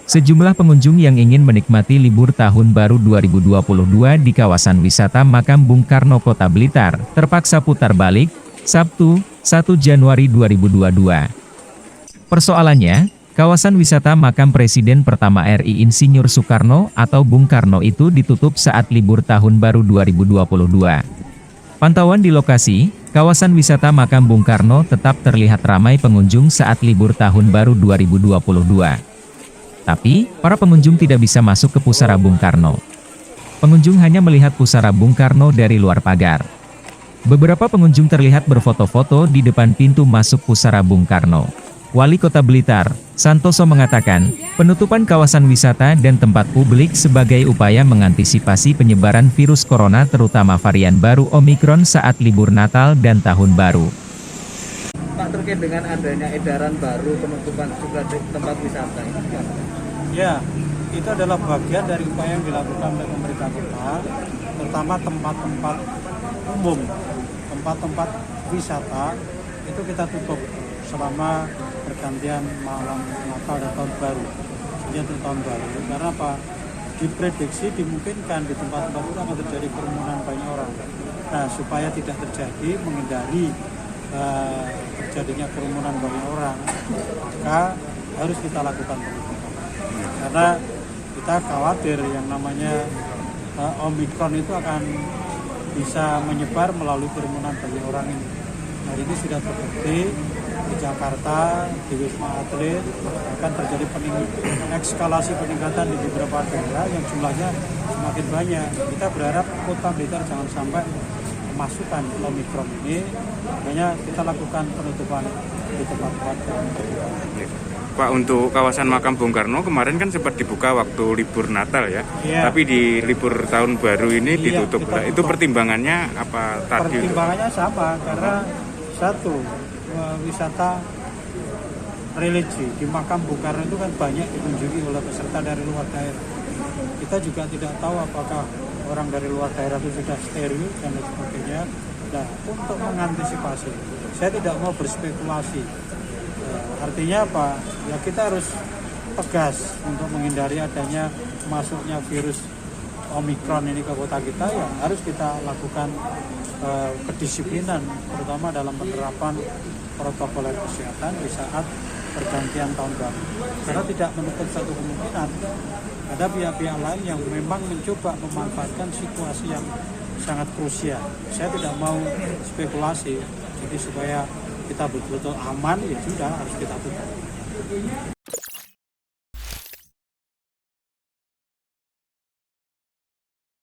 Sejumlah pengunjung yang ingin menikmati libur tahun baru 2022 di kawasan wisata Makam Bung Karno Kota Blitar, terpaksa putar balik, Sabtu, 1 Januari 2022. Persoalannya, kawasan wisata makam Presiden pertama RI Insinyur Soekarno atau Bung Karno itu ditutup saat libur tahun baru 2022. Pantauan di lokasi, kawasan wisata makam Bung Karno tetap terlihat ramai pengunjung saat libur tahun baru 2022. Tapi, para pengunjung tidak bisa masuk ke pusara Bung Karno. Pengunjung hanya melihat pusara Bung Karno dari luar pagar. Beberapa pengunjung terlihat berfoto-foto di depan pintu masuk pusara Bung Karno. Wali Kota Blitar, Santoso mengatakan, penutupan kawasan wisata dan tempat publik sebagai upaya mengantisipasi penyebaran virus corona terutama varian baru Omikron saat libur Natal dan Tahun Baru. Pak, terkait dengan adanya edaran baru penutupan sejumlah tempat wisata ini gimana? Ya, itu adalah bagian dari upaya yang dilakukan oleh pemerintah kota, terutama tempat-tempat umum, tempat-tempat wisata, itu kita tutup selama pergantian malam Natal dan Tahun Baru, sejak Tahun Baru. Karena apa? Diprediksi dimungkinkan di tempat-tempat itu akan terjadi kerumunan banyak orang. Nah, supaya tidak terjadi, menghindari terjadinya kerumunan banyak orang, maka harus kita lakukan penutupan. Karena kita khawatir yang namanya Omikron itu akan bisa menyebar melalui kerumunan banyak orang ini. Nah, ini sudah terbukti di Jakarta, di Wisma Atlet akan terjadi eskalasi peningkatan di beberapa daerah yang jumlahnya semakin banyak. Kita berharap Kota Blitar jangan sampai kemasukan Omikron ini, makanya kita lakukan penutupan di tempat-tempat. Pak, untuk kawasan makam Bung Karno kemarin kan sempat dibuka waktu libur Natal ya, Iya. tapi di libur tahun baru ini Iya, ditutup. kita Itu tutup. pertimbangannya apa tadi? Pertimbangannya sama, karena satu, wisata religi di makam Bung Karno itu kan banyak dikunjungi oleh peserta dari luar daerah. Kita juga tidak tahu apakah orang dari luar daerah itu sudah steril dan lain sebagainya. Nah, untuk mengantisipasi, saya tidak mau berspekulasi. Artinya apa? Ya kita harus tegas untuk menghindari adanya masuknya virus Omikron ini ke kota kita, ya harus kita lakukan kedisiplinan, terutama dalam penerapan protokol kesehatan di saat pergantian tahun baru. Karena tidak menutup satu kemungkinan ada pihak-pihak lain yang memang mencoba memanfaatkan situasi yang sangat krusial. Saya tidak mau spekulasi, jadi supaya kita betul-betul aman, ya sudah harus kita tutup.